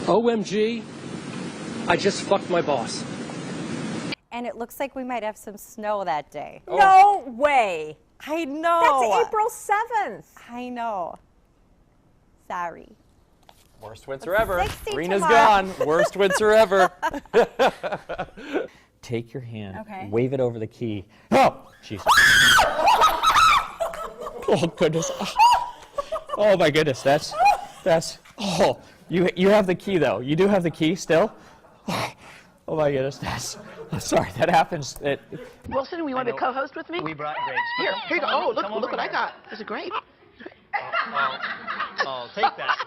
OMG, I just fucked my boss. And it looks like we might have some snow that day. Oh. No way. I know. That's April 7th. I know. Sorry. Worst winter ever. Rena's gone. Worst winter ever. Take your hand, wave it over the key. Oh, Jesus. Oh, goodness. Oh, my goodness. That's, oh, you have the key, though. You do have the key still? Oh, my goodness. I'm sorry, that happens. Wilson, we want to co-host with me? We brought grapes. Here you go. Oh, look what I got. There's a grape. Oh, take that.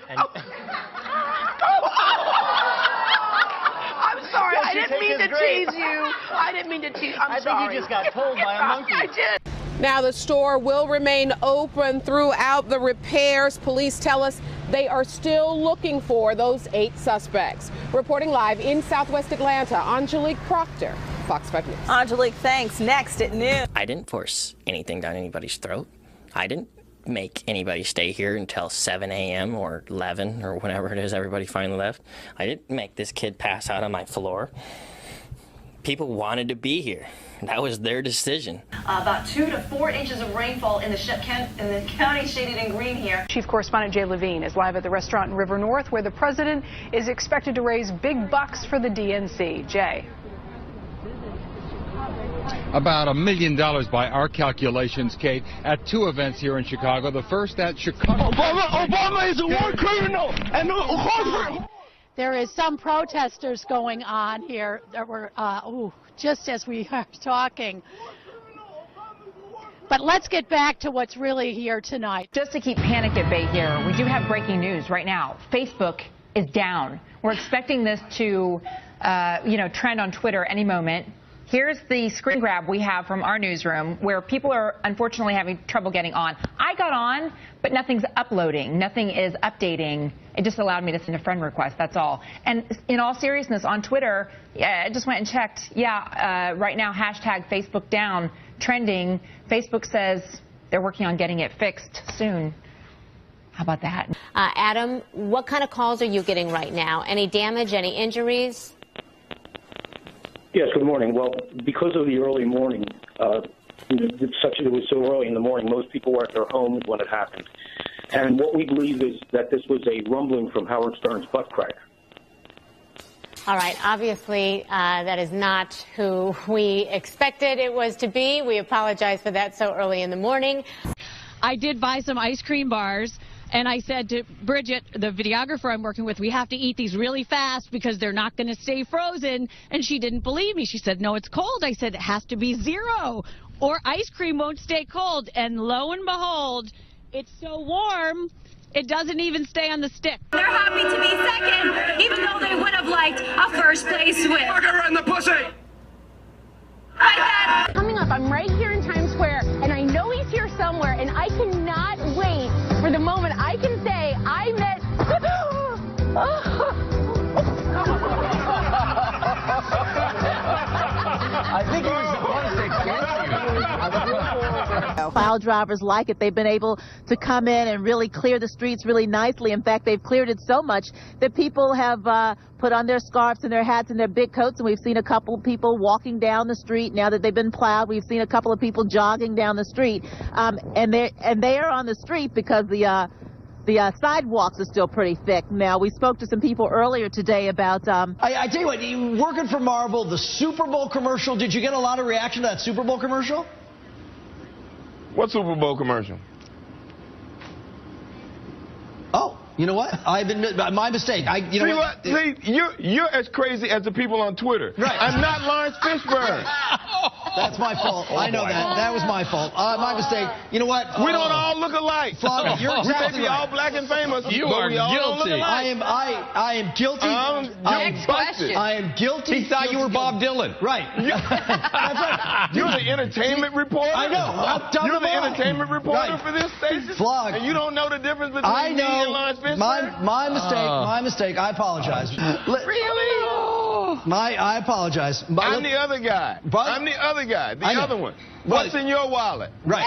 And I'm sorry. I didn't mean to tease you. I didn't mean to tease. I'm sorry. I think you just got told by a monkey. I did. Now the store will remain open throughout the repairs. Police tell us they are still looking for those 8 suspects. Reporting live in Southwest Atlanta, Angelique Proctor, Fox 5 News. Angelique, thanks. Next at noon. I didn't force anything down anybody's throat. I didn't make anybody stay here until 7 a.m. or 11 or whenever it is everybody finally left. I didn't make this kid pass out on my floor. People wanted to be here. That was their decision. About 2 to 4 inches of rainfall in the county shaded in green here. Chief Correspondent Jay Levine is live at the restaurant in River North, where the president is expected to raise big bucks for the DNC. Jay. About $1 million by our calculations, Kate, at 2 events here in Chicago. The first at Chicago. Obama is a war criminal and a horrible. There is some protesters going on here that were, just as we are talking. But let's get back to what's really here tonight. Just to keep panic at bay here, we do have breaking news right now. Facebook is down. We're expecting this to, trend on Twitter any moment. Here's the screen grab we have from our newsroom where people are unfortunately having trouble getting on. I got on, but nothing's uploading. Nothing is updating. It just allowed me to send a friend request, that's all. And in all seriousness, on Twitter, I just went and checked. Right now, hashtag Facebook down, trending. Facebook says they're working on getting it fixed soon. How about that? Adam, what kind of calls are you getting right now? Any damage, any injuries? Yes, good morning. Well, because of the early morning, it was so early in the morning, most people were at their homes when it happened. And what we believe is that this was a rumbling from Howard Stern's butt crack. All right. Obviously, that is not who we expected it was to be. We apologize for that so early in the morning. I did buy some ice cream bars. And I said to Bridget, the videographer I'm working with, we have to eat these really fast because they're not going to stay frozen. And she didn't believe me. She said, no, it's cold. I said, it has to be 0 or ice cream won't stay cold. And lo and behold, it's so warm, it doesn't even stay on the stick. They're happy to be second, even though they would have liked a first place win. Fuck her in the pussy! Like that. Coming up, I'm right here in Times Square, and I know he's here somewhere, and I cannot wait for the moment I can say I met... I think it was the ones that get you. File drivers like it. They've been able to come in and really clear the streets really nicely. In fact, they've cleared it so much that people have put on their scarves and their hats and their big coats, and we've seen a couple of people walking down the street now that they've been plowed. We've seen a couple of people jogging down the street, and they are on the street because the sidewalks are still pretty thick. Now, we spoke to some people earlier today about... I tell you what, you working for Marvel, the Super Bowl commercial, did you get a lot of reaction to that Super Bowl commercial? What Super Bowl commercial? Oh, you know what? I've admit my mistake. You're as crazy as the people on Twitter. Right. I'm not Lawrence Fishburne. That's my fault. I know that. That was my fault. My mistake. You know what? We don't all look alike. Father, you're we may exactly be all right. black and famous. You but are we all don't look guilty. alike. I am guilty. Next question. I am guilty. He thought you were Bob Dylan. Right. That's right. You're the entertainment reporter. I know. You're the entertainment reporter Right. for this station. Flog. And you don't know the difference between me and Lawrence Fishburne. My mistake. My mistake. I apologize. Really? I apologize. I'm the other guy. I'm the other guy. The other one. What's in your wallet? Right.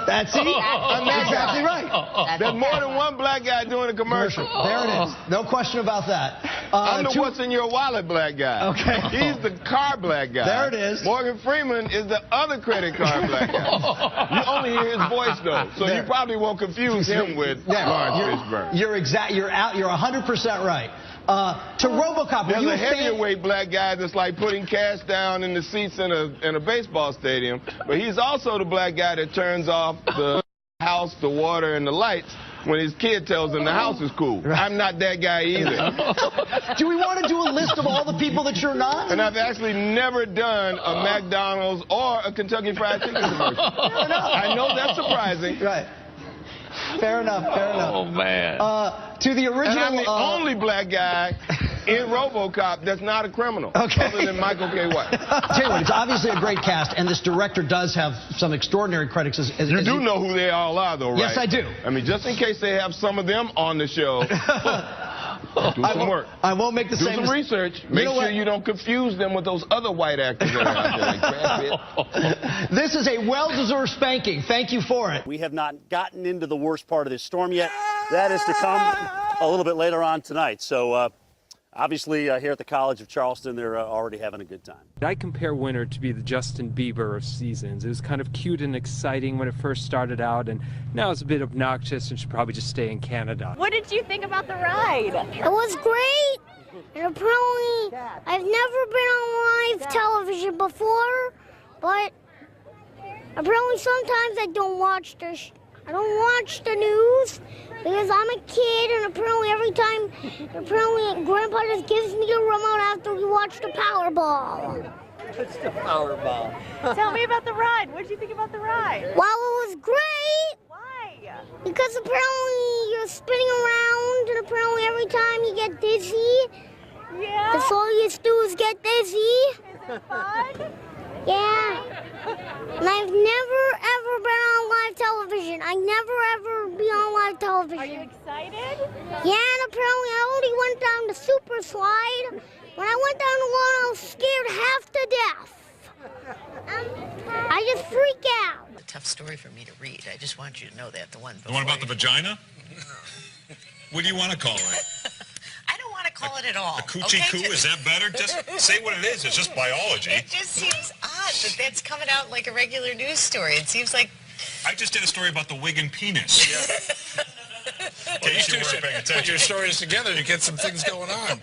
That's it. I'm exactly right. There's more than one black guy doing a commercial. There it is. No question about that. I'm the what's in your wallet black guy. Okay. He's the car black guy. There it is. Morgan Freeman is the other credit card black guy. You only hear his voice though, so you probably won't confuse him with Lawrence Fishburne. You're 100% right. To RoboCop, there's a heavyweight black guy that's like putting cash down in the seats in a baseball stadium, but he's also the black guy that turns off the house, the water, and the lights when his kid tells him the house is cool. I'm not that guy either. Do we want to do a list of all the people that you're not? And I've actually never done a McDonald's or a Kentucky Fried Chicken commercial. I know that's surprising. Right. Fair enough. Oh, man. To the original... And I'm the only black guy in RoboCop that's not a criminal, other than Michael K. White. Tell you what, it's obviously a great cast, and this director does have some extraordinary credits. You do know who they all are, though, right? Yes, I do. I mean, just in case they have some of them on the show, do some work. I won't make the same... Do some research. Make sure you don't confuse them with those other white actors that are out there, like Brad Pitt. This is a well-deserved spanking. Thank you for it. We have not gotten into the worst part of this storm yet. That is to come a little bit later on tonight. So, obviously, here at the College of Charleston, they're already having a good time. I compare winter to be the Justin Bieber of seasons. It was kind of cute and exciting when it first started out, and now it's a bit obnoxious and should probably just stay in Canada. What did you think about the ride? It was great, and apparently I've never been on live television before, but apparently sometimes I don't watch the news because I'm a kid, and apparently Grandpa just gives me a remote after we watch the Powerball. What's the Powerball? Tell me about the ride. What did you think about the ride? Well, it was great. Why? Because apparently you're spinning around, and apparently every time you get dizzy, that's all you do is get dizzy. Is it fun? Yeah. And I've never, ever been on live television. I never, ever be on live television. Are you excited? Yeah, and apparently I already went down the super slide. When I went down the one, I was scared half to death. I just freak out. A tough story for me to read. I just want you to know that. The one about the vagina? What do you want to call it? I don't want to call it at all. A coochie coo? Is that better? Just say what it is. It's just biology. It just seems odd that that's coming out like a regular news story. It seems like... I just did a story about the wig and penis. Well, you two should put your stories together to get some things going on.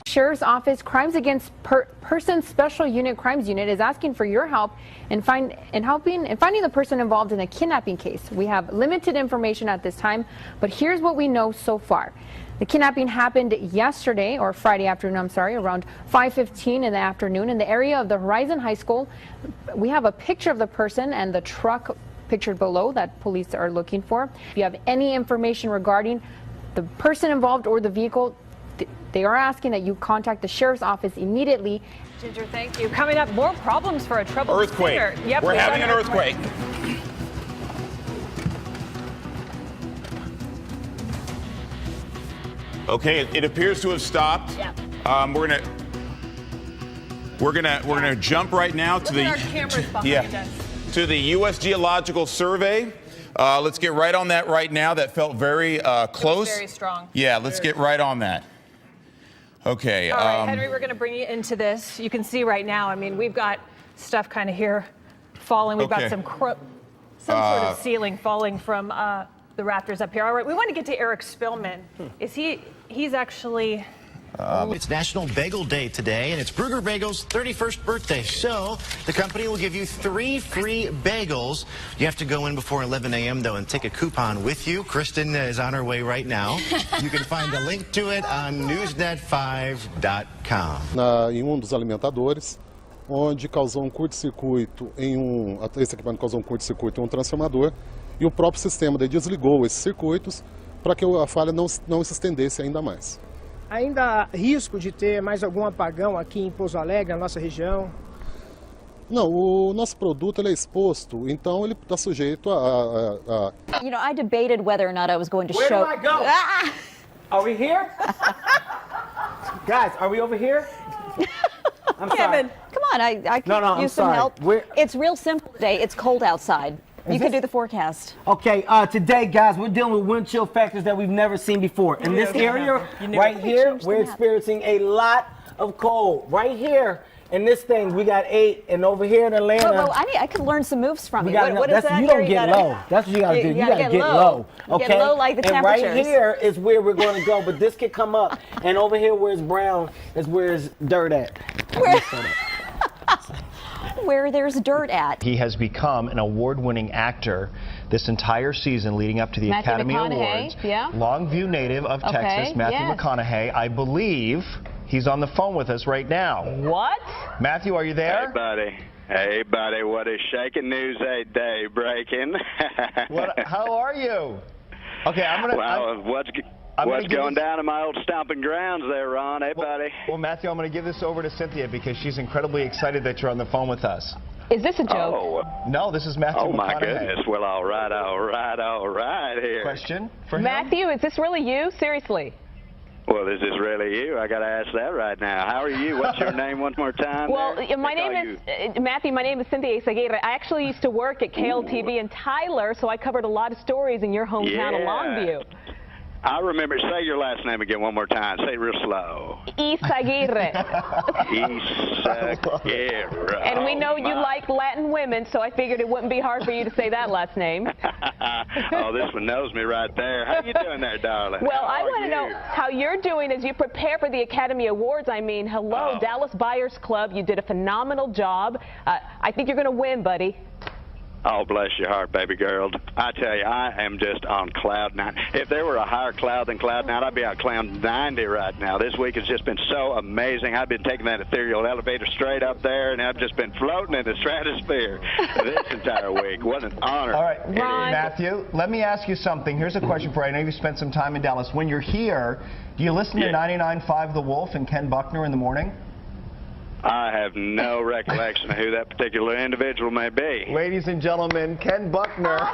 Sheriff's Office Crimes Against Persons Special Unit Crimes Unit is asking for your help in finding the person involved in a kidnapping case. We have limited information at this time, but here's what we know so far. The kidnapping happened yesterday, or Friday afternoon, I'm sorry, around 5:15 in the afternoon in the area of the Horizon High School. We have a picture of the person and the truck pictured below that police are looking for. If you have any information regarding the person involved or the vehicle, they are asking that you contact the Sheriff's Office immediately. Ginger, thank you. Coming up, more problems for a troubled earthquake. singer. Yep, we're having an earthquake. Okay, it appears to have stopped. Yep. We're gonna jump right now to to the U.S. Geological Survey. Let's get right on that right now. That felt very close. Very strong. Yeah, let's get right on that. Okay. All right, Henry, we're going to bring you into this. You can see right now, I mean, we've got stuff kind of here falling. We've got some sort of ceiling falling from the rafters up here. All right, we want to get to Eric Spillman. He's actually... It's National Bagel Day today, and it's Bruegger Bagel's 31st birthday. So the company will give you 3 free bagels. You have to go in before 11 a.m., though, and take a coupon with you. Kristen is on her way right now. You can find a link to it on newsnet5.com. Em dos alimentadores, onde causou curto-circuito esse equipamento causou curto-circuito em transformador, e o próprio sistema desligou esses circuitos para que a falha não se estendesse ainda mais. Ainda há risco de ter mais algum apagão aqui em Pouso Alegre, na nossa região? Não, o nosso produto ele é exposto, então ele está sujeito a... You know, I debated whether or not I was going to show... Where do I go? Are we here? Guys, are we over here? I'm Kevin, sorry. come on. I could No, I'm use some sorry. help. It's real simple today. It's cold outside. You can do the forecast. Okay, today, guys, we're dealing with wind chill factors that we've never seen before. In this area, right here, we're experiencing a lot of cold. Right here, in this thing, we got 8, and over here in Atlanta. Well, I could learn some moves from you. What is that? You don't get low. That's what you gotta do. You gotta get low. Okay. Get low like the temperatures. And right here is where we're going to go, but this can come up. And over here, where it's brown, is where it's dirt at. Where there's dirt at. He has become an award-winning actor this entire season leading up to the Matthew Academy McConaughey, Awards. yeah. Longview native of Texas, Matthew McConaughey. I believe he's on the phone with us right now. What? Matthew, are you there? Hey, buddy. Hey, buddy. What is shaking news day breaking? How are you? Okay, I'm going to... Well, what's going down in my old stomping grounds there, Ron? Hey, buddy. Well, Matthew, I'm going to give this over to Cynthia because she's incredibly excited that you're on the phone with us. Is this a joke? Oh. No, this is Matthew Oh, my McConaughey. goodness. Well, all right here. Question for him? Matthew, is this really you? Seriously? Well, is this really you? I got to ask that right now. How are you? What's your name one more time? Well, there? my name is, Matthew, my name is Cynthia Isaguirre. I actually used to work at KLTV in Tyler, so I covered a lot of stories in your hometown of Longview. I remember. Say your last name again one more time. Say it real slow. Isaguirre. Isaguirre. And we know you like Latin women, so I figured it wouldn't be hard for you to say that last name. Oh, this one knows me right there. How you doing there, darling? Well, I want to know how you're doing as you prepare for the Academy Awards. I mean, hello, Dallas Buyers Club. You did a phenomenal job. I think you're going to win, buddy. Oh, bless your heart, baby girl. I tell you, I am just on cloud 9. If there were a higher cloud than cloud 9, I'd be on cloud 90 right now. This week has just been so amazing. I've been taking that ethereal elevator straight up there, and I've just been floating in the stratosphere this entire week. What an honor. All right, Matthew, let me ask you something. Here's a question for you. I know you spent some time in Dallas. When you're here, do you listen to 99.5 The Wolf and Ken Buckner in the morning? I have no recollection of who that particular individual may be. Ladies and gentlemen, Ken Buckner. All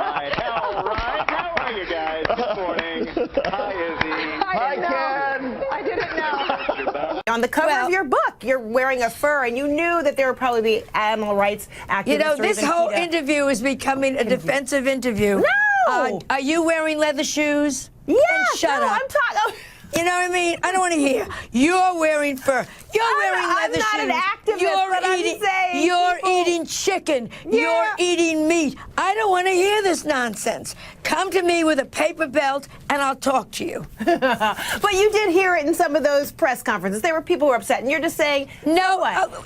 right. How are you guys? Good morning. Hi, Izzy. Hi, Ken. I didn't know. On the cover of your book, you're wearing a fur, and you knew that there would probably be animal rights activists. You know, this whole interview is becoming a defensive interview. No! Are you wearing leather shoes? Yes. Shut up. I'm talking. You know what I mean? I don't want to hear. You're wearing fur. You're wearing leather shoes. I'm not an activist, but I'm saying You're eating chicken. You're eating meat. I don't want to hear this nonsense. Come to me with a paper belt, and I'll talk to you. But you did hear it in some of those press conferences. There were people who were upset, and you're just saying, no,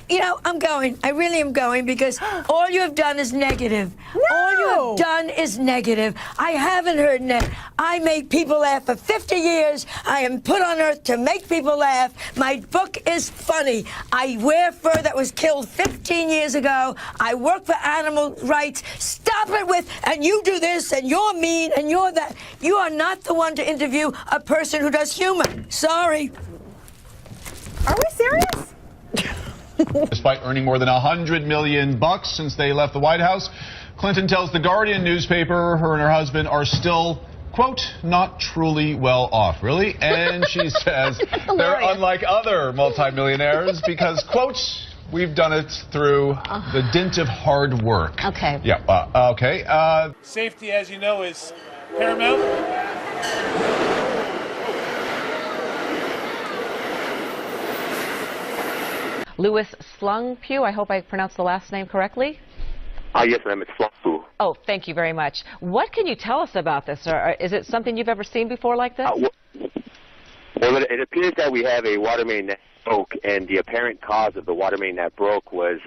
you know, I'm going. I really am going because all you have done is negative. No. All you have done is negative. I haven't heard negative. I made people laugh for 50 years. I am put on earth to make people laugh. My book is funny. I wear fur that was killed 15 years ago. I work for animal rights. Stop it with, and you do this, and you're mean, and you're that. You are not the one to interview a person who does humor. Sorry. Are we serious? Despite earning more than $100 million since they left the White House, Clinton tells the Guardian newspaper her and her husband are still, quote, not truly well off. Really? And she says they're unlike other multimillionaires because, quote, we've done it through the dint of hard work. Okay. Yeah. Okay. Safety, as you know, is paramount. Louis Slungpugh, I hope I pronounced the last name correctly. Yes, ma'am, it's Slungpugh. Oh, thank you very much. What can you tell us about this? Or is it something you've ever seen before like this? Well, it appears that we have a water main that broke, and the apparent cause of the water main that broke was,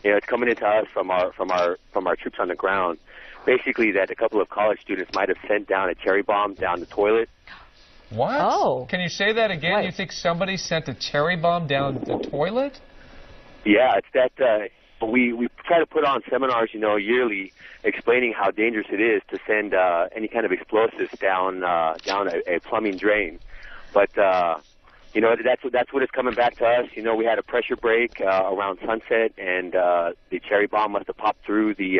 it's coming into us from our troops on the ground. Basically, that a couple of college students might have sent down a cherry bomb down the toilet. What? Oh. Can you say that again? Right. You think somebody sent a cherry bomb down the toilet? Yeah, it's that we try to put on seminars, yearly, explaining how dangerous it is to send any kind of explosives down a plumbing drain. But that's what is coming back to us. We had a pressure break around sunset, and the cherry bomb must have popped through the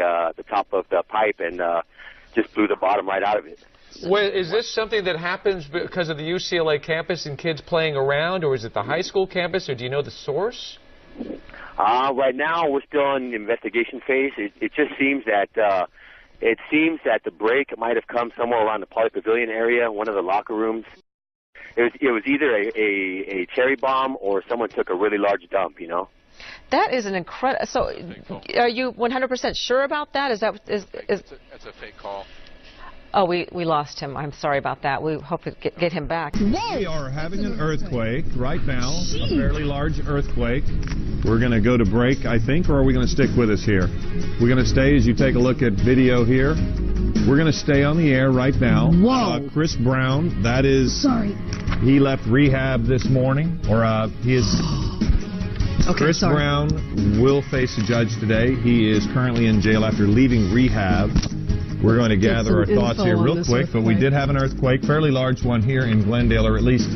top of the pipe and just blew the bottom right out of it. Well, is this something that happens because of the UCLA campus and kids playing around, or is it the high school campus, or do you know the source? Right now, we're still in the investigation phase. It just seems that the break might have come somewhere around the Poly Pavilion area, one of the locker rooms. It was either a cherry bomb or someone took a really large dump, you know. That is an incredible. So, are you 100% sure about that? Is It's a fake call. Oh, we lost him. I'm sorry about that. We hope to get him back. We are having an earthquake right now, a fairly large earthquake. We're going to go to break, I think, or are we going to stick with us here? We're going to stay as you take a look at video here. We're going to stay on the air right now. Whoa. Chris Brown, that is... Sorry. He left rehab this morning, or he is... Okay, Chris sorry. Brown will face a judge today. He is currently in jail after leaving rehab. We're going to gather our thoughts here real quick, but we did have an earthquake, fairly large one here in Glendale, or at least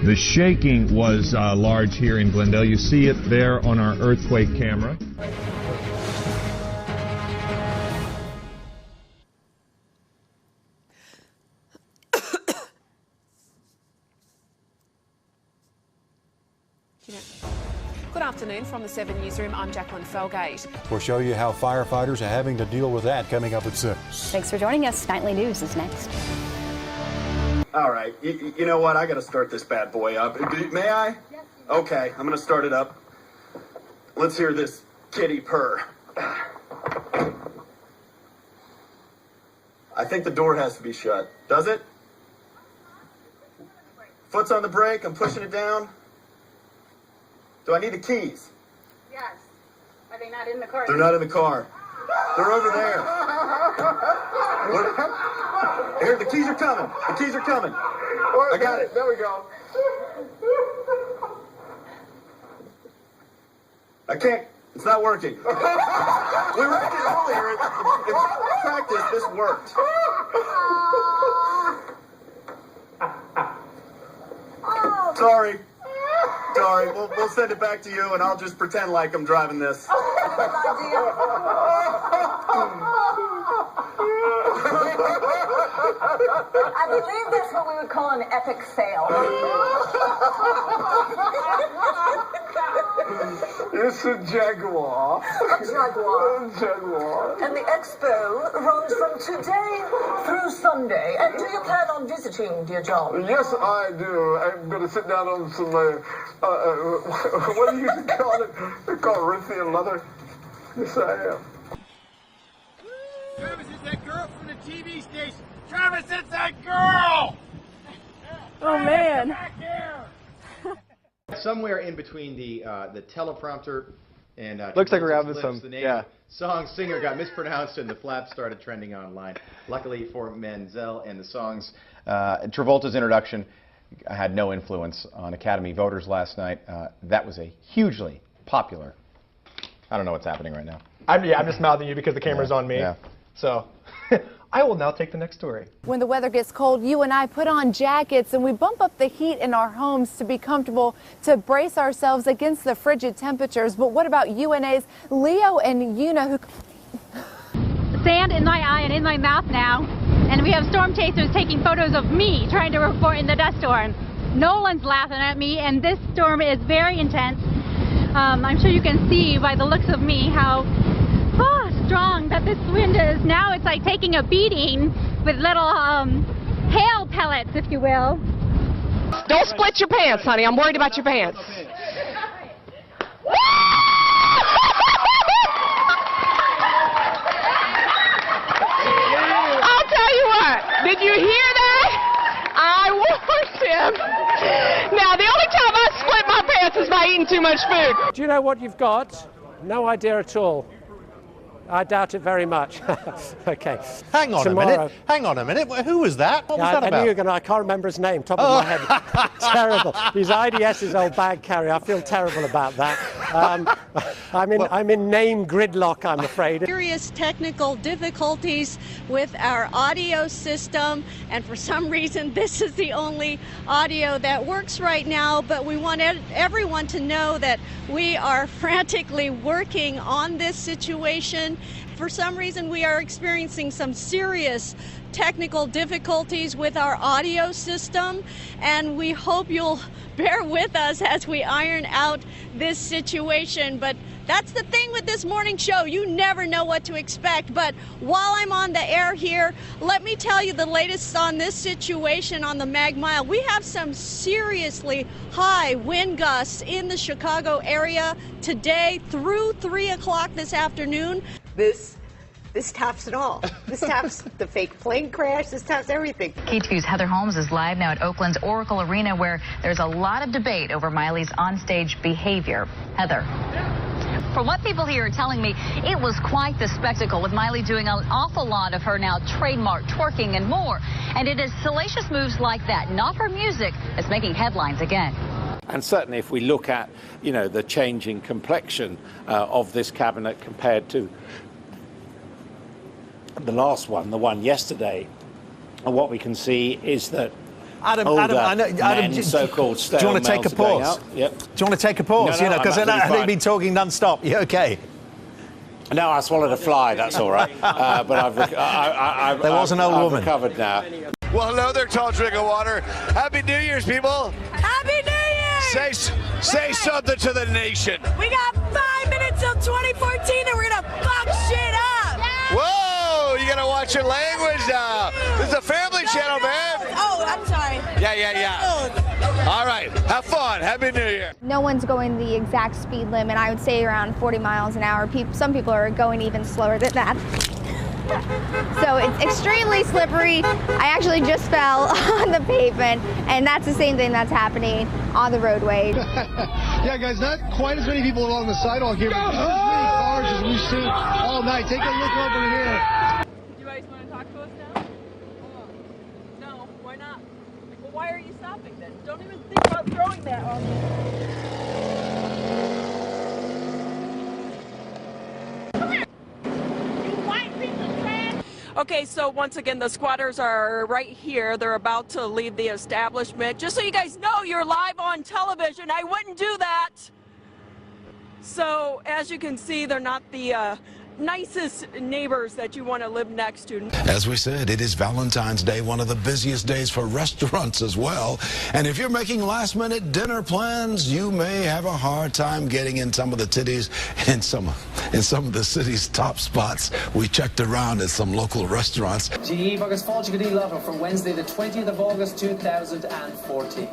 the shaking was large here in Glendale. You see it there on our earthquake camera. Good afternoon from the 7 Newsroom. I'm Jacqueline Felgate. We'll show you how firefighters are having to deal with that coming up at 6. Thanks for joining us. Nightly News is next. All right. You know what? I got to start this bad boy up. May I? Yes. Okay. I'm going to start it up. Let's hear this kitty purr. I think the door has to be shut. Does it? Foot's on the brake. I'm pushing it down. Do I need the keys? Yes. Are they not in the car? They're not in the car. They're over there. Here, the keys are coming. The keys are coming. I got it. There we go. I can't. It's not working. We wrecked it earlier. In practice, this worked. Sorry. Sorry, we'll send it back to you, and I'll just pretend like I'm driving this. I believe that's what we would call an epic fail. It's a Jaguar. A Jaguar. A Jaguar. And the expo runs from today through Sunday. And do you plan on visiting, dear John? Yes, I do. I'm going to sit down on some, what do you call it? They call it Rithian leather. Yes, I am. Travis, it's that girl from the TV station. Travis, it's that girl! Oh, man. Somewhere in between the teleprompter and looks like we're having clips, some the name song singer got mispronounced and the flap started trending online. Luckily for Menzel and the songs, Travolta's introduction had no influence on Academy voters last night. That was a hugely popular. I don't know what's happening right now. I'm just mouthing you because the camera's on me. Yeah. So I will now take the next story. When the weather gets cold, you and I put on jackets and we bump up the heat in our homes to be comfortable, to brace ourselves against the frigid temperatures. But what about UNA's Leo and Una, who... Sand in my eye and in my mouth now, and we have storm chasers taking photos of me trying to report in the dust storm. No one's laughing at me, and this storm is very intense. I'm sure you can see by the looks of me how strong that this wind is. Now it's like taking a beating with little hail pellets, if you will. Don't split your pants, honey. I'm worried about your pants. I'll tell you what. Did you hear that? I warned him. Now, the only time I split my pants is by eating too much food. Do you know what you've got? No idea at all. I doubt it very much. Okay. Hang on a minute. Hang on a minute. Who was that? What was that about? I knew you were going to. I can't remember his name. Top of my head. Terrible. He's IDS's old bag carrier. I feel terrible about that. I'm in name gridlock, I'm afraid. Serious technical difficulties with our audio system, and for some reason this is the only audio that works right now, but we want everyone to know that we are frantically working on this situation. For some reason we are experiencing some serious technical difficulties with our audio system, and we hope you'll bear with us as we iron out this situation. But that's the thing with this morning show. You never know what to expect. But while I'm on the air here, let me tell you the latest on this situation on the Mag Mile. We have some seriously high wind gusts in the Chicago area today through 3 o'clock this afternoon. This tops it all. This tops the fake plane crash. This tops everything. KTVU's Heather Holmes is live now at Oakland's Oracle Arena, where there's a lot of debate over Miley's onstage behavior. Heather. From what people here are telling me, it was quite the spectacle, with Miley doing an awful lot of her now trademark twerking and more. And it is salacious moves like that, not her music, that's making headlines again. And certainly if we look at, the changing complexion of this cabinet compared to the last one, the one yesterday, and what we can see is that Adam, so-called do you want to take a pause? Yep. Do you want to take a pause? No, because I've been talking non-stop. You okay? No, I swallowed a fly. That's all right. But I've recovered now. Well, hello there, tall drink of water. Happy New Year's, people. Happy New Year! Say something to the nation. We got 5 minutes till 2014, and we're gonna fuck shit up. Yeah. Whoa, you gotta watch your language now. This is a family channel, man. Oh, I'm sorry. Yeah. All right, have fun. Happy New Year. No one's going the exact speed limit. I would say around 40 miles an hour. Some people are going even slower than that. So it's extremely slippery. I actually just fell on the pavement, and that's the same thing that's happening on the roadway. Yeah, guys, not quite as many people along the sidewalk here, but not as many cars as we've seen all night. Take a look over here. You guys want to talk to us now? No, why not? Well, why are you stopping then? Don't even think about throwing that on me. Okay, so once again, the squatters are right here. They're about to leave the establishment. Just so you guys know, you're live on television. I wouldn't do that. So, as you can see, they're not the nicest neighbors that you want to live next to. As we said, it is Valentine's Day, one of the busiest days for restaurants as well. And if you're making last-minute dinner plans, you may have a hard time getting in some of the titties in some of the city's top spots. We checked around at some local restaurants. GE agus fáilte go dtí Lotto for Wednesday the 20th of August 2014.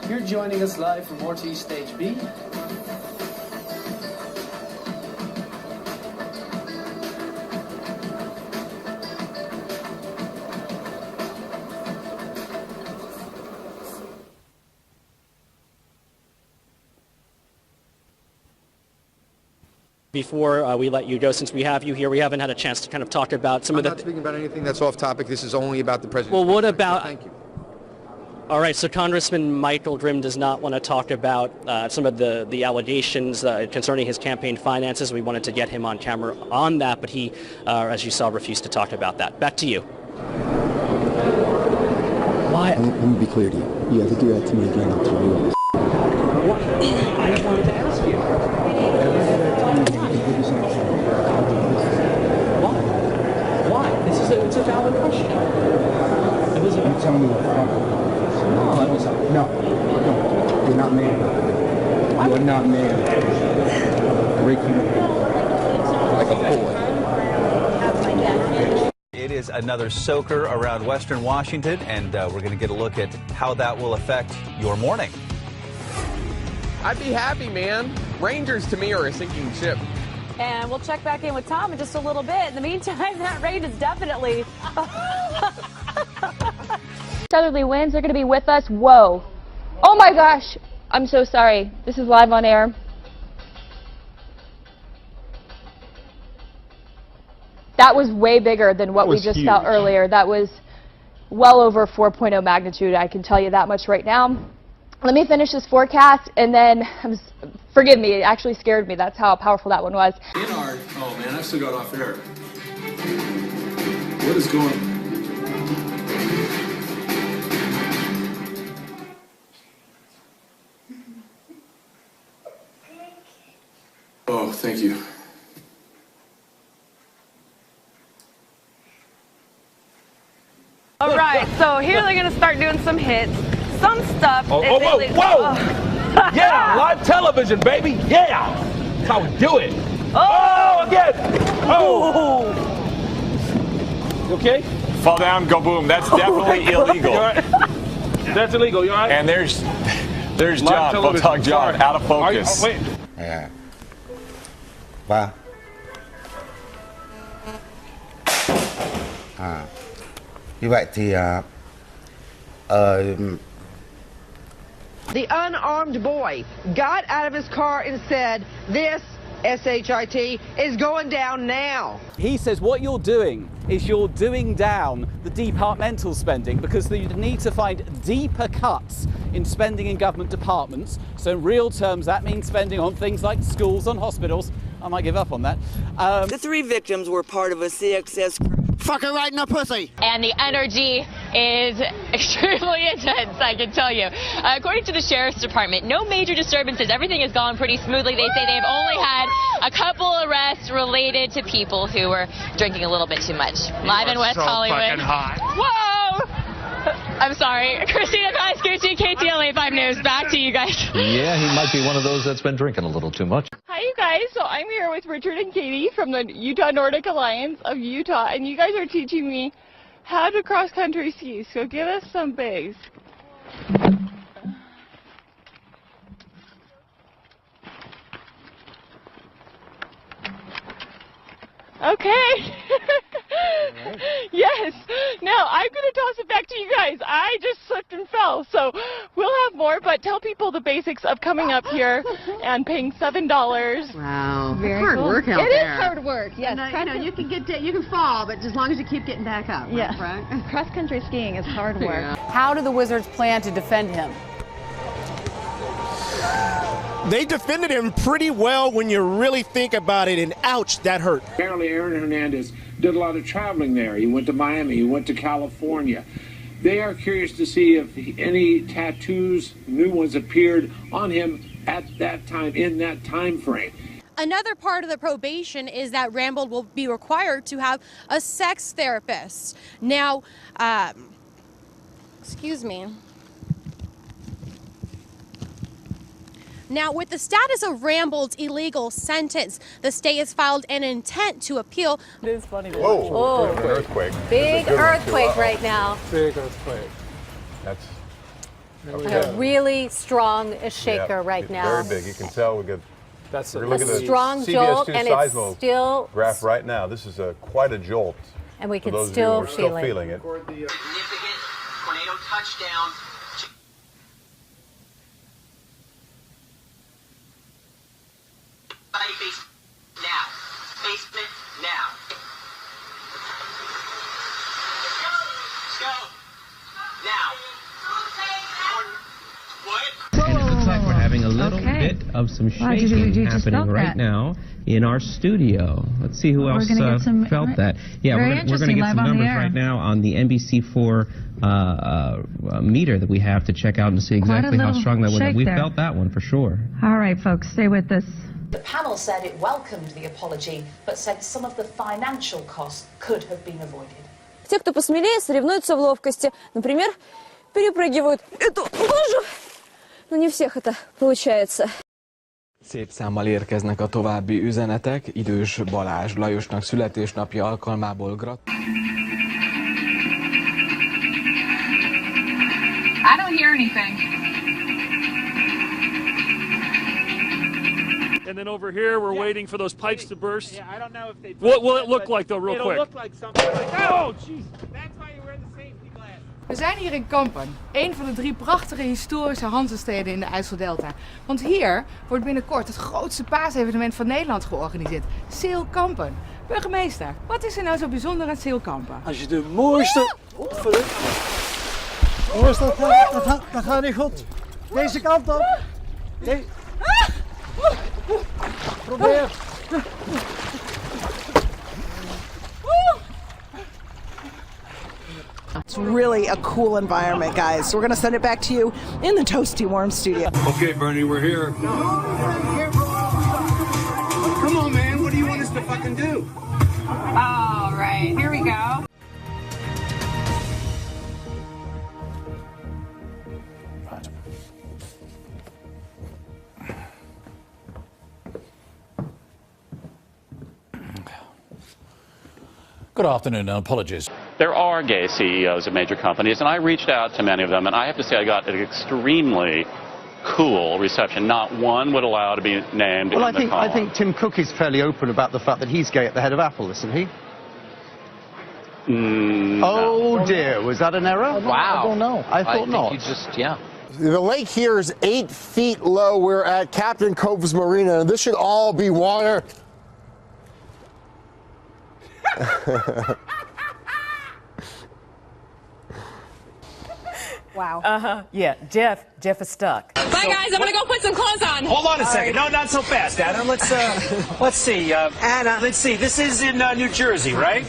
You're joining us live from RT Stage B. Before we let you go, since we have you here, we haven't had a chance to kind of talk about some of the... I'm not speaking about anything that's off topic. This is only about the president. Well, what about... Thank you. All right, so Congressman Michael Grimm does not want to talk about some of the allegations concerning his campaign finances. We wanted to get him on camera on that, but he, as you saw, refused to talk about that. Back to you. Why? Let me be clear to you. You have to do that to me again. I'll tell you this. What? I wanted to ask you. Why? It's a valid question. You tell me what the fuck. No, you're not mad. You're not mad. Breaking like a boy. It is another soaker around western Washington, and we're going to get a look at how that will affect your morning. I'd be happy, man. Rangers to me are a sinking ship. And we'll check back in with Tom in just a little bit. In the meantime, that rain is definitely... Southerly winds are going to be with us. Whoa. Oh my gosh. I'm so sorry. This is live on air. That was way bigger than what we just felt earlier. That was well over 4.0 magnitude. I can tell you that much right now. Let me finish this forecast, and then, forgive me, it actually scared me. That's how powerful that one was. Oh man, I still got off air. What is going on? Oh, thank you. All right, so here they're going to start doing some hits. Some stuff. Whoa! Yeah, live television, baby. Yeah, that's how we do it. Oh, again. Oh. You okay? Fall down, go boom. That's definitely illegal. You all right? That's illegal. You all right? And there's John, Bulldog John, out of focus. Wait. Yeah. Wow. Như vậy thì The unarmed boy got out of his car and said, "This SHIT is going down now." He says what you're doing is you're doing down the departmental spending because you need to find deeper cuts in spending in government departments. So in real terms, that means spending on things like schools, on hospitals. I might give up on that. The 3 victims were part of a CXS Fuck her right in the pussy. And the energy is extremely intense, I can tell you. According to the Sheriff's Department, no major disturbances. Everything has gone pretty smoothly. They say they've only had a couple arrests related to people who were drinking a little bit too much. Live in West Hollywood. Fucking hot. Whoa! I'm sorry. Christina Pascucci, KTLA 5 News. Back to you guys. Yeah, he might be one of those that's been drinking a little too much. Hi, you guys. So I'm here with Richard and Katie from the Utah Nordic Alliance of Utah, and you guys are teaching me how to cross-country ski. So give us some bass. Okay. Yes. Now I'm going to toss it back to you guys. I just slipped and fell. So we'll have more, but tell people the basics of coming up here and paying $7. Wow. Very hard cool. work out It there. is hard work. Yes. And, you can you can fall, but as long as you keep getting back up. Yeah. Right? Cross-country skiing is hard work. Yeah. How do the Wizards plan to defend him? They defended him pretty well when you really think about it, and ouch, that hurt. Apparently Aaron Hernandez did a lot of traveling there. He went to Miami, he went to California. They are curious to see if any tattoos, new ones, appeared on him at that time, in that time frame. Another part of the probation is that Rambold will be required to have a sex therapist. Now, excuse me. Now, with the status of Rambold's illegal sentence, the state has filed an intent to appeal. It is funny. Whoa, Oh. an earthquake. Big earthquake right now. Big earthquake. That's A really strong shaker right now. Very big. You can tell we get. That's a strong jolt, and it's still graph right now. This is quite a jolt. And we for can those still of you who are feel feeling it. Significant tornado touchdown. Basement now. Basement now. Let's go. Now. What? And it looks like we're having a little bit of some shaking happening right now in our studio. Let's see who else felt that. Yeah, we're going to get some numbers right now on the NBC4 meter that we have to check out and see exactly how strong that was. We felt that one for sure. All right, folks, stay with us. The panel said it welcomed the apology, but said some of the financial costs could have been avoided. Те, кто посмелее, соревнуются в ловкости. Например, перепрыгивают эту лужу. Но не всех это получается. Szép számmal érkeznek a további üzenetek. Idős Balázs Lajosnak születésnapja alkalmából I don't hear anything. And then over here, we're waiting for those pipes to burst. Yeah, I don't know if they... What will it look like, though, real quick? It'll look like something like... Oh, jeez. That's why you wear the safety glass. We zijn hier in Kampen, een van de 3 prachtige historische Hanzesteden in de IJsseldelta. Want hier wordt binnenkort het grootste paasevenement van Nederland georganiseerd. Zeelkampen. Burgemeester, wat is er nou zo bijzonder aan Zeelkampen? Als je de mooiste... Dat gaat niet goed. Deze kant op. Probeer. It's really a cool environment, guys. So we're going to send it back to you in the Toasty Warm studio. Okay, Bernie, we're here. Come on, man. What do you want us to fucking do? All right, here we go. Good afternoon, and apologies. There are gay CEOs of major companies, and I reached out to many of them, and I have to say I got an extremely cool reception. Not one would allow to be named. Well, in the column. I think Tim Cook is fairly open about the fact that he's gay at the head of Apple, isn't he? Oh dear, was that an error? Wow. I don't know. I thought not. You just, yeah. The lake here is 8 feet low. We're at Captain Cove's Marina, and this should all be water. Wow. Yeah, Jeff is stuck. Bye, guys. I'm going to go put some clothes on. Hold on a second. No, not so fast, Anna. Let's see. Anna. Let's see. This is in New Jersey, right?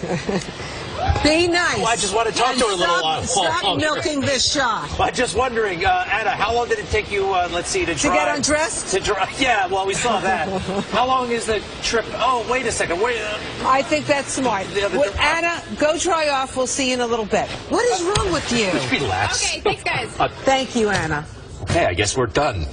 Be nice. Well, I just want to talk to her a little while. Stop milking this shot. I'm just wondering, Anna, how long did it take you, let's see, to drive? To get undressed? To drive. Yeah, well, we saw that. How long is the trip? Oh, wait a second. Wait. I think that's smart. Anna, go dry off. We'll see you in a little bit. What is wrong with you? Just relax. Okay, thanks, guys. Thank you, Anna. Okay, I guess we're done.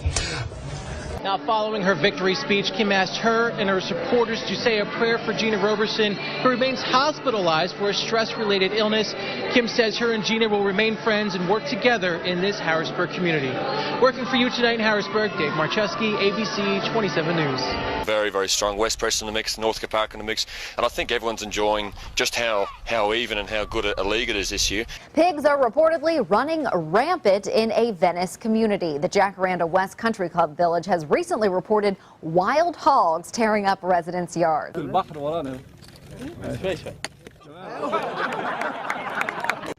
Now, following her victory speech, Kim asked her and her supporters to say a prayer for Gina Roberson, who remains hospitalized for a stress-related illness. Kim says her and Gina will remain friends and work together in this Harrisburg community. Working for you tonight in Harrisburg, Dave Marcheski, ABC 27 News. Very, very strong. West Preston in the mix, Northcote Park in the mix, and I think everyone's enjoying just how even and how good a league it is this year. Pigs are reportedly running rampant in a Venice community. The Jacaranda West Country Club Village has recently reported wild hogs tearing up residents' yards.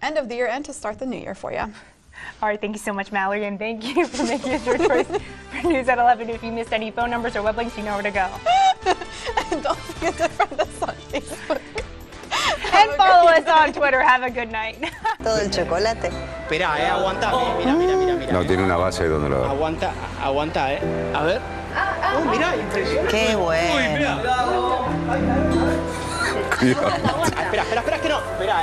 End of the year and to start the new year for you. All right, thank you so much, Mallory, and thank you for making it your choice for News at 11. If you missed any phone numbers or web links, you know where to go. And don't forget to friend us on Facebook. And follow us on Twitter. Have a good night. Todo el chocolate. Mira, aguanta. Mira. No tiene una base donde lo... Aguanta, A ver. Oh, mira, impresionante. Qué bueno. Uy, mira. Espera, que no. Espera.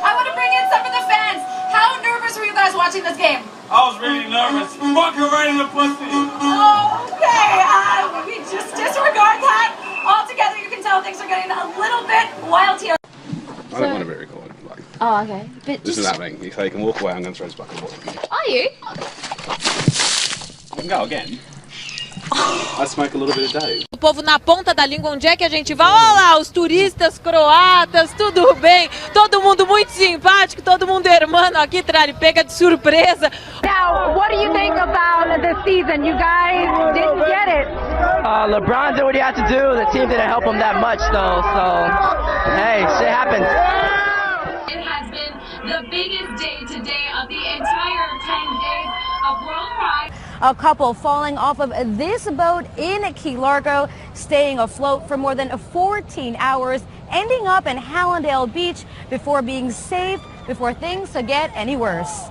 I want to bring in some of the fans. How nervous were you guys watching this game? I was really nervous. Fucking right in the pussy. Okay, we just disregard that. Altogether, you can tell things are getting a little bit wild here. I don't want to be recorded. Like, Oh, okay. But this is happening. If they can walk away, I'm going to throw this back and forth. Are you? We can go again. I smoke a little bit a day. O povo na ponta da língua, onde é que a gente vai? Olha lá, os turistas croatas, tudo bem. Todo mundo muito simpático, todo mundo hermano aqui, pega de surpresa. Now, what do you think about the season? You guys didn't get it. LeBron did what he had to do. The team didn't help him that much, though. So, hey, shit happens. It has been the biggest day today of the entire 10 days of World Pride. A couple falling off of this boat in Key Largo, staying afloat for more than 14 hours, ending up in Hallandale Beach before being saved before things could get any worse.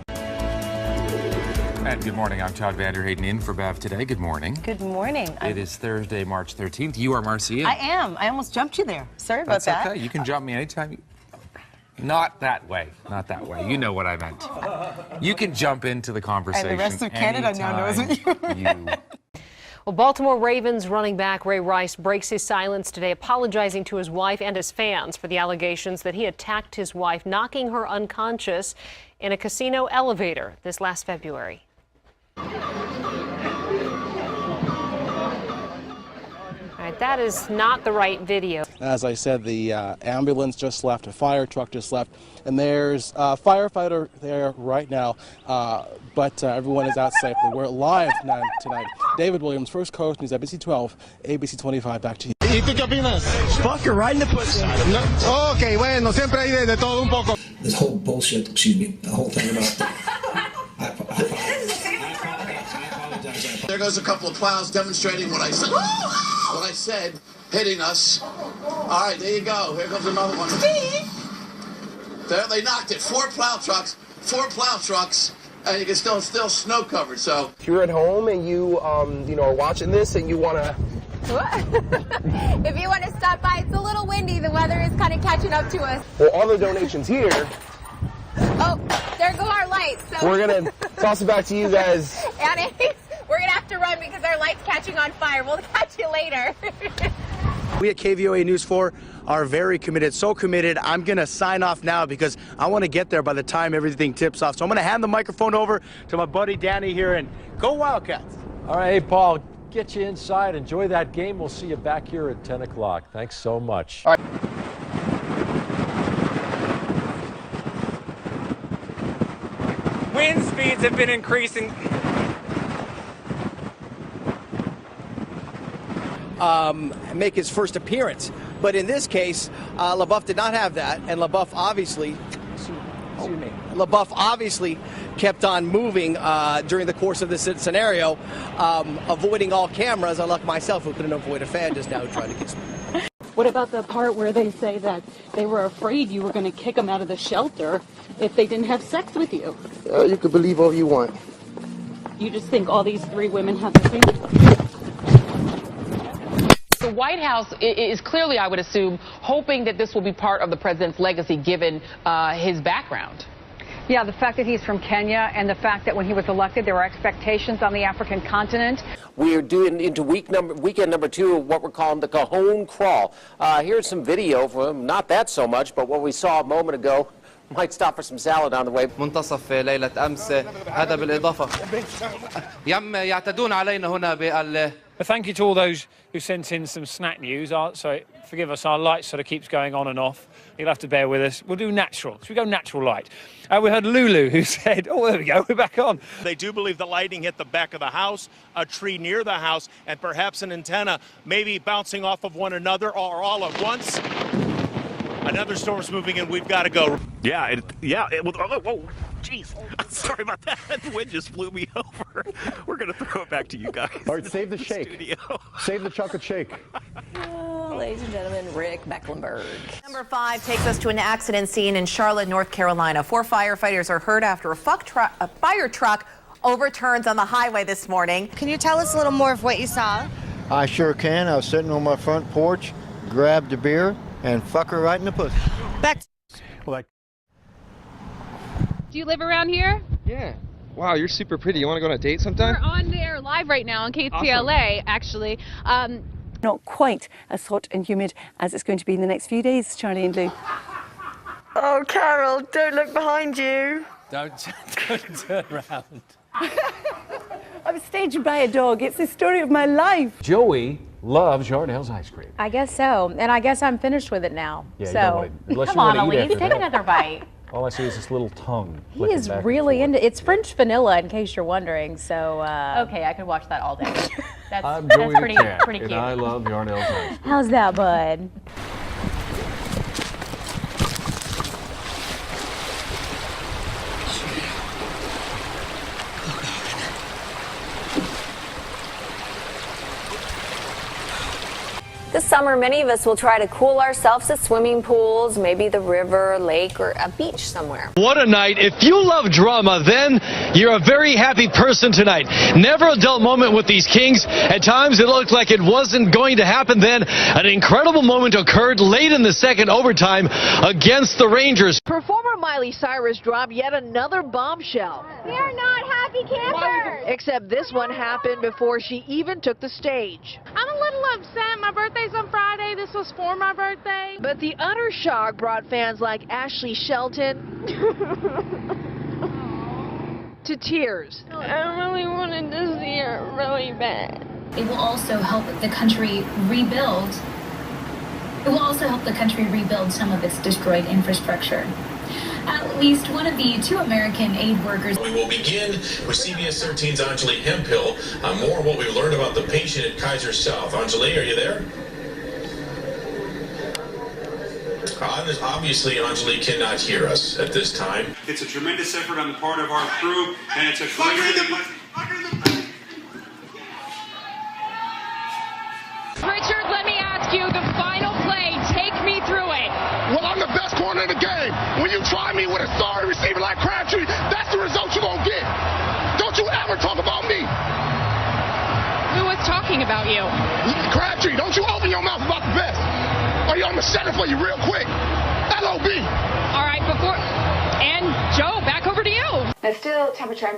And good morning. I'm Todd Vanderhayden in for Bev today. Good morning. Good morning. It is Thursday, March 13th. You are Marcia. I am. I almost jumped you there. Sorry about That's that. okay. You can jump me anytime. Not that way. Not that way. You know what I meant. You can jump into the conversation. And the rest of Canada now knows what you Well, Baltimore Ravens running back Ray Rice breaks his silence today, apologizing to his wife and his fans for the allegations that he attacked his wife, knocking her unconscious in a casino elevator this last February. All right, that is not the right video. As I said, the ambulance just left, a fire truck just left, and there's a firefighter there right now, but everyone is out safely. We're live tonight. David Williams, First Coast News, ABC 12, ABC 25, back to you. ¿Y tú qué opinas? Fuck her right in the pussy. No. Okay, bueno, siempre hay de todo un poco. This whole bullshit, excuse me, the whole thing about... There goes a couple of plows demonstrating what I said. What I said, hitting us. All right, there you go. Here comes another one. There, they knocked it. Four plow trucks, and you can still snow covered. So If you're at home and you are watching this and you want to... If you want to stop by, it's a little windy. The weather is kind of catching up to us. Well, all the donations here... Oh, there go our lights. So We're going to toss it back to you guys. And we're We're gonna have to run because our light's catching on fire. We'll catch you later. We at KVOA News 4 are very committed, so committed. I'm going to sign off now because I want to get there by the time everything tips off. So I'm going to hand the microphone over to my buddy Danny here, and go Wildcats. All right, hey, Paul, get you inside. Enjoy that game. We'll see you back here at 10 o'clock. Thanks so much. All right. Wind speeds have been increasing. Make his first appearance. But in this case, LaBeouf did not have that, and LaBeouf obviously, LaBeouf obviously kept on moving during the course of this scenario, avoiding all cameras, unlike myself, who couldn't avoid a fan just now trying to kiss me. What about the part where they say that they were afraid you were going to kick them out of the shelter if they didn't have sex with you? You can believe all you want. You just think all these 3 women have the same? The White House is clearly, I would assume, hoping that this will be part of the president's legacy given his background. Yeah, the fact that he's from Kenya and the fact that when he was elected, there were expectations on the African continent. We are doing into weekend number 2 of what we're calling the Cajon Crawl. Here's some video from not that so much, but what we saw a moment ago. Might stop for some salad on the way. منتصف ليلة أمس هذا بالإضافة يعتدون علينا هنا بال. Thank you to all those who sent in some snack news. So forgive us, our light sort of keeps going on and off. You'll have to bear with us. We'll do natural. Should we go natural light? We heard Lulu who said, oh, there we go, we're back on. They do believe the lighting hit the back of the house, a tree near the house, and perhaps an antenna maybe bouncing off of one another or all at once. Another storm's moving in. We've got to go. Yeah, whoa, jeez. Sorry about that. The wind just blew me over. We're going to throw it back to you guys. All right, save the shake. Studio. Save the chocolate shake. Ladies and gentlemen, Rick Mecklenburg. Number 5 takes us to an accident scene in Charlotte, North Carolina. 4 firefighters are hurt after a fire truck overturns on the highway this morning. Can you tell us a little more of what you saw? I sure can. I was sitting on my front porch, grabbed a beer, and fuck her right in the pussy. Back. Do you live around here? Yeah. Wow, you're super pretty. You want to go on a date sometime? We're on the air live right now on KTLA, actually. Not quite as hot and humid as it's going to be in the next few days, Charlie and Lou. Oh, Carol, don't look behind you. Don't turn around. I was staged by a dog. It's the story of my life. Joey loves Yarnell's ice cream. I guess so, and I guess I'm finished with it now. Yeah, so you don't want to, unless come you on, want to eat Elise, after take that. another bite. All I see is this little tongue. He is really into it's French vanilla, in case you're wondering. So okay, I could watch that all day. I'm That's Joey pretty the cat, cute. and I love Yarnell's ice cream. How's that, bud? This summer, many of us will try to cool ourselves at swimming pools, maybe the river, lake, or a beach somewhere. What a night. If you love drama, then you're a very happy person tonight. Never a dull moment with these Kings. At times it looked like it wasn't going to happen. Then an incredible moment occurred late in the second overtime against the Rangers. Performer Miley Cyrus dropped yet another bombshell. We are not happy campers. Except this one happened before she even took the stage. I'm a little upset. My birthday's on Friday. This was for my birthday. But the utter shock brought fans like Ashley Shelton to tears. I really wanted to see her really bad. It will also help the country rebuild. It will also help the country rebuild some of its destroyed infrastructure. At least one of the 2 American aid workers. We will begin with CBS 13's Anjali Hemphill on more of what we've learned about the patient at Kaiser South. Anjali, are you there? Obviously, Anjali cannot hear us at this time. It's a tremendous effort on the part of our crew, and it's a great... Richard, let me ask you the final play. Take me through it. Well, I'm the best corner in the game. When you try me with a sorry receiver like Crabtree, that's the result you're going to get. Don't you ever talk about me. Who was talking about you? Crabtree, don't you open your mouth about the best. Or I'm going to set it for you real quick. LOB. All right, before... And Joe, back over to you. It's still temperature.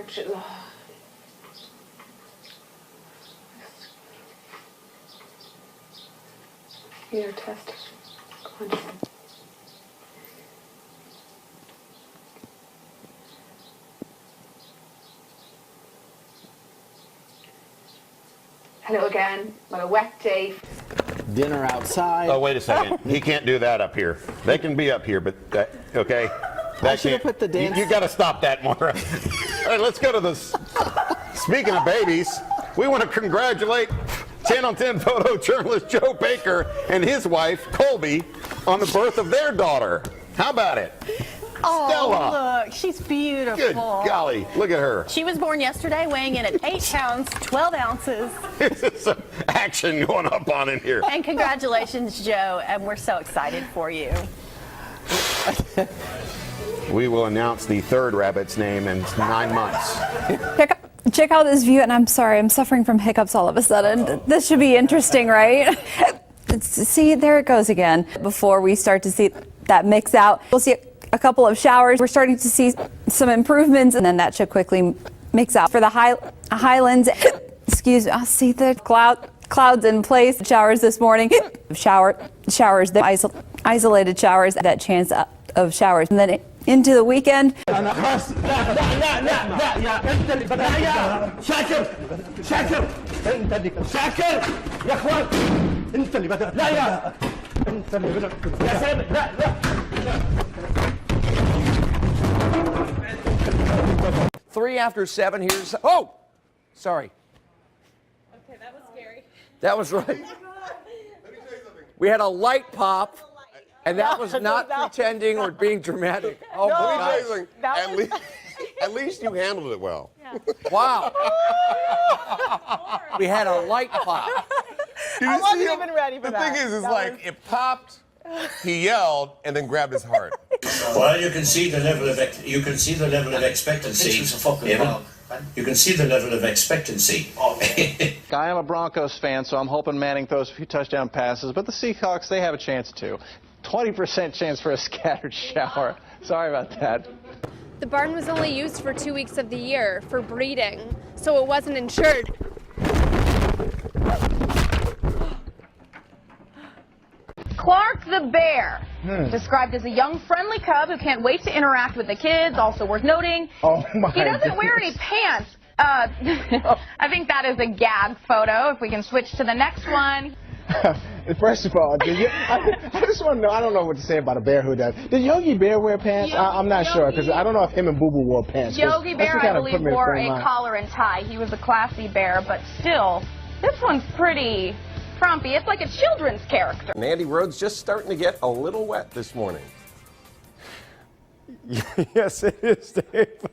Here, test it. Go on. Hello again. What a wet day. Dinner outside. Oh, wait a second. He can't do that up here. They can be up here, but okay. I should have put the dance. You got to stop that, Maura. All right, let's go to the. Speaking of babies, we want to congratulate 10 on 10 photojournalist Joe Baker and his wife Colby on the birth of their daughter. How about it? Oh, Stella. look, she's beautiful. Good golly, look at her. She was born yesterday, weighing in at 8 pounds, 12 ounces. There's some action going up on in here. And congratulations, Joe, and we're so excited for you. We will announce the third rabbit's name in 9 months. Check out this view, and I'm sorry, I'm suffering from hiccups all of a sudden. This should be interesting, right? See, there it goes again. Before we start to see that mix out, we'll see a couple of showers. We're starting to see some improvements, and then that should quickly mix out. For the highlands, excuse me, I'll see the clouds in place. Showers this morning, showers, isolated showers, that chance of showers. And then into the weekend. Three after 7. Here's sorry. Okay, that was scary. That was right. We had a light pop, and that was not pretending or being dramatic. Oh no, my God! At least you handled it well. Yeah. Wow. We had a light pop. I wasn't even ready for that. The thing is like it popped. He yelled and then grabbed his heart. Well, you can see the level of expectancy. You can see the level of expectancy. I am a Broncos fan, so I'm hoping Manning throws a few touchdown passes. But the Seahawks, they have a chance too. 20% chance for a scattered shower. Sorry about that. The barn was only used for 2 weeks of the year for breeding, so it wasn't insured. Clark the bear, described as a young, friendly cub who can't wait to interact with the kids. Also worth noting, he doesn't wear any pants. I think that is a gag photo. If we can switch to the next one. First of all, I just want to know, I don't know what to say about a bear who does. Did Yogi Bear wear pants? I'm not sure, because I don't know if him and Boo Boo wore pants. Yogi Bear, I believe, wore a collar and tie. He was a classy bear, but still, this one's pretty frumpy. It's like a children's character. And Andy Rhodes just starting to get a little wet this morning. Yes, it is, Dave.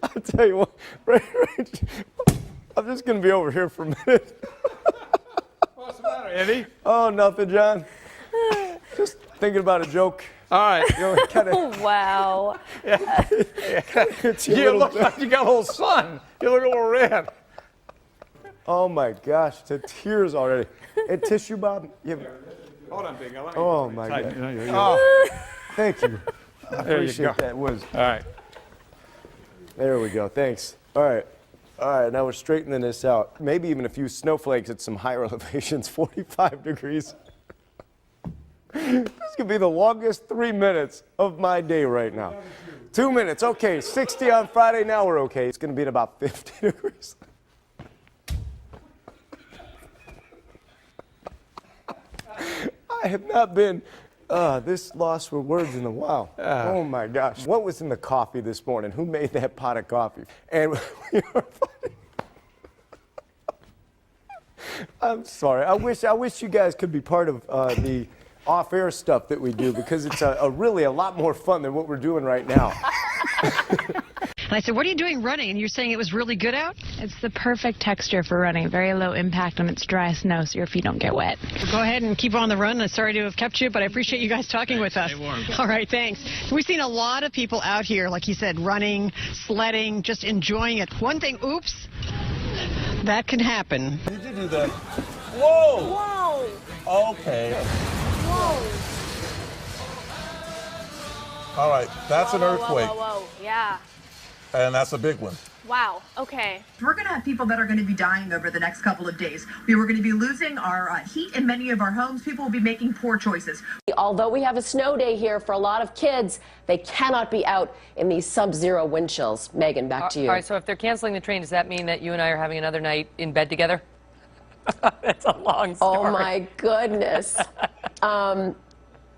I'll tell you what, right, I'm just going to be over here for a minute. What's the matter, Andy? Oh, nothing, John. Just thinking about a joke. All right. You know, kinda, Wow. Yeah. You look like you got a little sun. You look a little red. Oh my gosh, to tears already. And tissue, Bob? Hold on, Big. Oh my God. Oh. Thank you. I There you appreciate go. that. Was all right. There we go. Thanks. All right. All right. Now we're straightening this out. Maybe even a few snowflakes at some higher elevations. 45 degrees. This could be the longest 3 minutes of my day right now. 2 minutes. Okay. 60 on Friday. Now we're okay. It's going to be at about 50 degrees. I have not been this lost for words in a while. Oh my gosh. What was in the coffee this morning? Who made that pot of coffee? And we are funny. I'm sorry. I wish you guys could be part of the off-air stuff that we do, because it's really a lot more fun than what we're doing right now. And I said, what are you doing running? And you're saying it was really good out? It's the perfect texture for running. Very low impact when it's dry snow, so your feet don't get wet. Well, go ahead and keep on the run. I'm sorry to have kept you, but I appreciate you guys talking with us. Stay warm. All right, thanks. We've seen a lot of people out here, like you said, running, sledding, just enjoying it. One thing, oops, that can happen. Did you do that? Whoa! Whoa! Okay. Whoa! All right, that's an earthquake, Whoa, whoa, whoa. Yeah. and that's a big one. Wow, okay. We're going to have people that are going to be dying over the next couple of days. We were going to be losing our heat in many of our homes. People will be making poor choices. Although we have a snow day here, for a lot of kids, they cannot be out in these sub-zero wind chills. Megan, back to you. All right, so if they're canceling the train, does that mean that you and I are having another night in bed together? That's a long story. Oh, my goodness.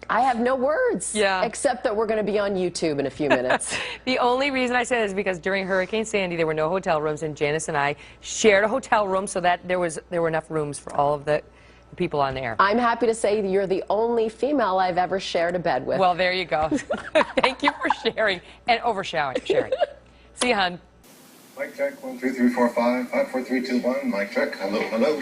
I have no words, except that we're going to be on YouTube in a few minutes. The only reason I said it is because during Hurricane Sandy, there were no hotel rooms, and Janice and I shared a hotel room so that there were enough rooms for all of the people on air. I'm happy to say that you're the only female I've ever shared a bed with. Well, there you go. Thank you for sharing and oversharing. See you, hon. Mic check, 1 2 3 4 5 5 4 3 2 1. Mic check. Hello, hello.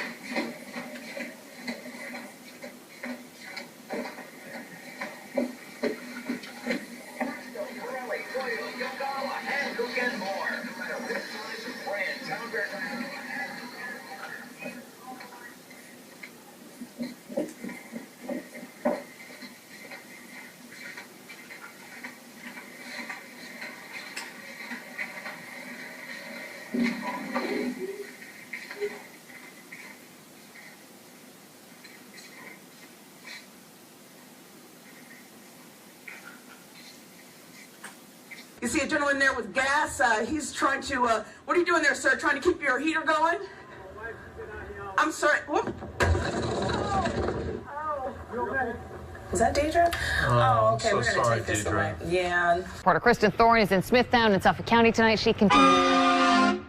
You see a gentleman there with gas. He's trying to, what are you doing there, sir? Trying to keep your heater going? I'm sorry. Whoop. Is that Deidre? Oh, okay. We're going to take this away. Yeah. Reporter Kristen Thorne is in Smithtown in Suffolk County tonight. She continues.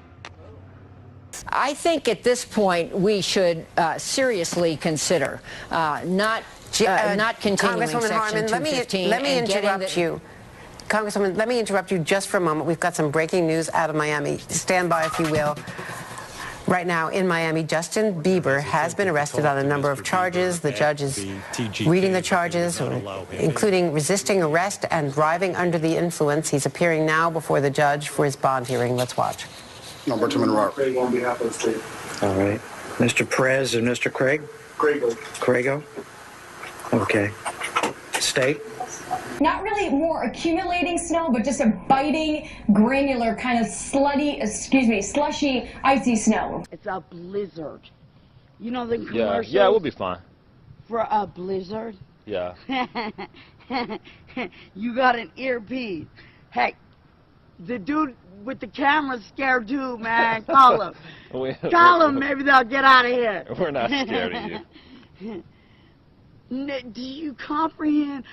I think at this point we should seriously consider not continuing Congresswoman Section Harman, 215. let me interrupt you. Congresswoman, let me interrupt you just for a moment. We've got some breaking news out of Miami. Stand by, if you will. Right now in Miami, Justin Bieber has been arrested on a number of charges. The judge is reading the charges, including resisting arrest and driving under the influence. He's appearing now before the judge for his bond hearing. Let's watch. Number 2 Monroe. Craig on behalf of the state. All right. Mr. Perez and Mr. Craig? Craigo. Okay. State? Not really more accumulating snow, but just a biting, granular, kind of slushy, icy snow. It's a blizzard. You know the commercials? Yeah, we'll be fine. For a blizzard? Yeah. You got an earpiece. Hey, the dude with the camera's scared too, man. Call him. Call them. Maybe they'll get out of here. We're not scared of you. Do you comprehend?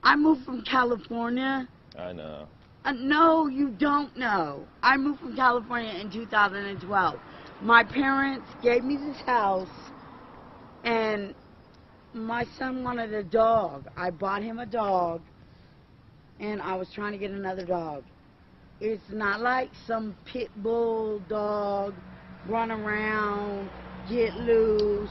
I moved from California. I know. No, you don't know. I moved from California in 2012. My parents gave me this house, and my son wanted a dog. I bought him a dog, and I was trying to get another dog. It's not like some pit bull dog, run around, get loose.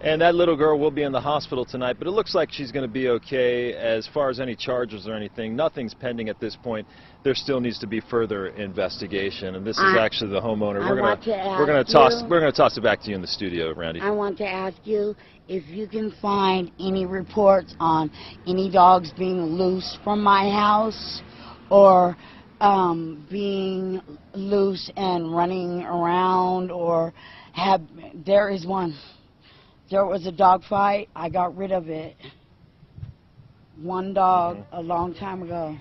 And that little girl will be in the hospital tonight, but it looks like she's going to be okay. As far as any charges or anything, nothing's pending at this point. There still needs to be further investigation, and this is actually the homeowner. We're going to toss it back to you in the studio, Randy. I want to ask you if you can find any reports on any dogs being loose from my house or being loose and running around, or there is one. There was a dog fight. I got rid of it. One dog a long time ago.